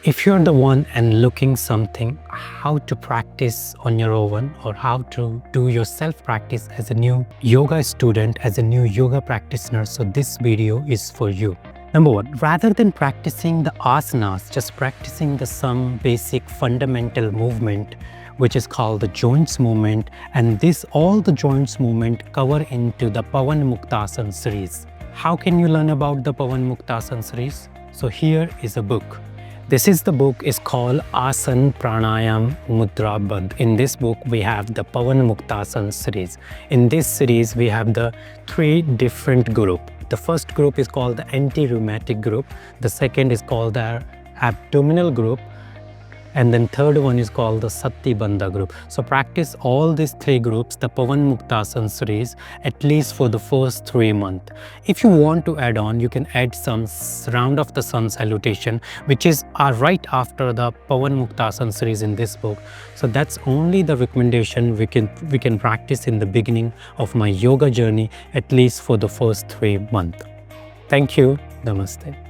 If you're the one and looking something, how to practice on your own or how to do your self-practice as a new yoga student, as a new yoga practitioner, so this video is for you. Number one, rather than practicing the asanas, just practicing some basic fundamental movement, which is called the joints movement, and all the joints movement cover into the Pawanmuktasana series. How can you learn about the Pawanmuktasana series? So here is a book. The book is called Asan Pranayam Mudra Bandh. In this book, we have the Pawanmuktasana series. In this series, we have the 3 different groups. The first group is called the anti-rheumatic group. The second is called the abdominal group. And then third one is called the Sati Bandha group. So practice all these 3 groups, the Pawanmuktasana series, at least for the first 3 months. If you want to add on, you can add some round of the sun salutation, which is right after the Pawanmuktasana series in this book. So that's only the recommendation we can practice in the beginning of my yoga journey, at least for the first 3 months. Thank you. Namaste.